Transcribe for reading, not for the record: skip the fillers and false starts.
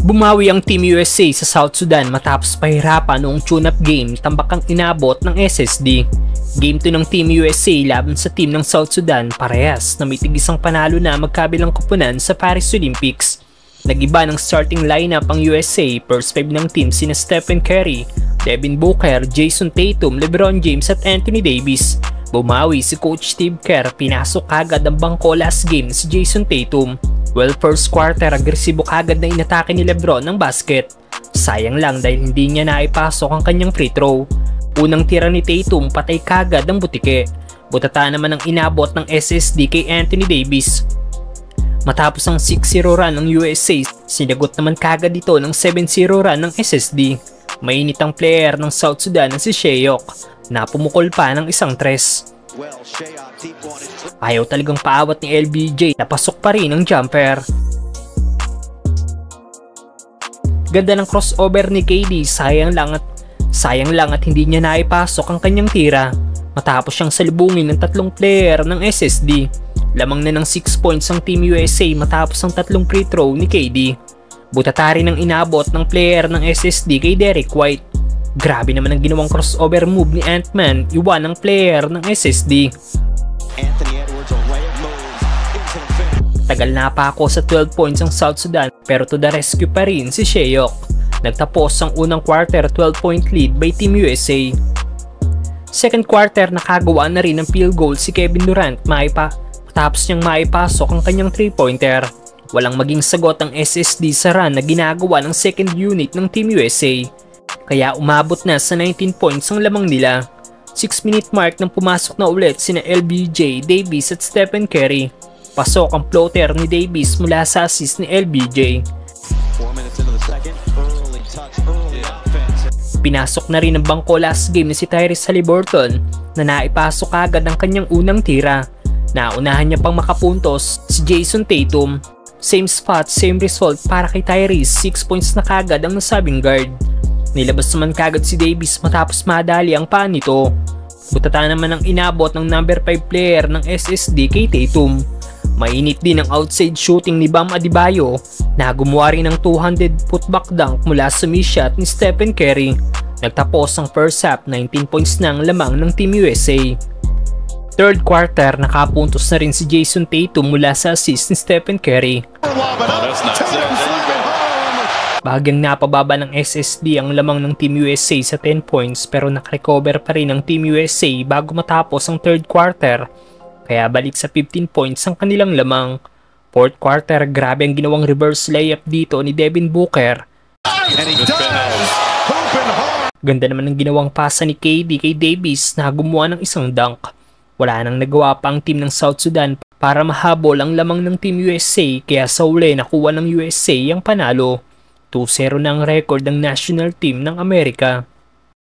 Bumawi ang Team USA sa South Sudan matapos pahirapan noong tune-up game tambakang inabot ng SSD. Game 2 ng Team USA laban sa team ng South Sudan parehas na may tig-isang panalo na magkabilang koponan sa Paris Olympics. Nag-iba ng starting lineup ang USA, first 5 ng team sina Stephen Curry, Devin Booker, Jason Tatum, LeBron James at Anthony Davis. Bumawi si Coach Steve Kerr, pinasok kagad ang bangko last game si Jason Tatum. Well, first quarter agresibo kagad na inatake ni LeBron ng basket. Sayang lang dahil hindi niya naipasok ang kanyang free throw. Unang tira ni Tatum patay kagad ang butike. Butata naman ang inabot ng SSD kay Anthony Davis. Matapos ang 6-0 run ng USA, sinagot naman kagad dito ng 7-0 run ng SSD. Mainit ang player ng South Sudan na si Shayok, na pumukol pa ng isang tres. Ayaw talagang paawat ni LBJ, napasok pa rin ang jumper. Ganda ng crossover ni KD, sayang lang at hindi niya naipasok ang kanyang tira. Matapos siyang salubungin ng tatlong player ng SSD. Lamang na ng 6 points ang Team USA matapos ang tatlong free throw ni KD. Butata rin ang inabot ng player ng SSD kay Derek White. Grabe naman ang ginawang crossover move ni Ant-Man, iwan ng player ng SSD. Tagal na pa ako sa 12 points ang South Sudan pero to the rescue pa rin si Shayok. Nagtapos ang unang quarter 12-point lead by Team USA. Second quarter nakagawa na rin ng field goal si Kevin Durant matapos niyang maipasok ang kanyang 3-pointer. Walang maging sagot ang SSD sa run na ginagawa ng second unit ng Team USA. Kaya umabot na sa 19 points ang lamang nila. 6-minute mark nang pumasok na ulit sina LBJ, Davis at Stephen Curry. Pasok ang floater ni Davis mula sa assist ni LBJ. Pinasok na rin ng bangko last game ni si Tyrese Haliburton na naipasok agad ang kanyang unang tira. Naunahan niya pang makapuntos si Jason Tatum. Same spot, same result para kay Tyrese, 6 points na kagad ang nasabing guard. Nilabas naman kagad si Davis matapos madali ang paa nito. Butata naman ang inabot ng number 5 player ng SSD kay Tatum. Mainit din ang outside shooting ni Bam Adebayo na gumawa rin ng 200 putback dunk mula sa miss-shot ni Stephen Curry. Nagtapos ang first half, 19 points na ang lamang ng Team USA. Third quarter, nakapuntos na rin si Jason Tatum mula sa assist ni Stephen Curry. Bahagyang napababa ng SSD ang lamang ng Team USA sa 10 points pero nakarecover pa rin ang Team USA bago matapos ang third quarter. Kaya balik sa 15 points ang kanilang lamang. Fourth quarter, grabe ang ginawang reverse layup dito ni Devin Booker. Ganda naman ang ginawang pasa ni KD kay Davis na gumawa ng isang dunk. Wala nang nagawa pa ang team ng South Sudan para mahabol ang lamang ng Team USA kaya sa uli nakuha ng USA ang panalo. 2-0 na ang record ng national team ng Amerika.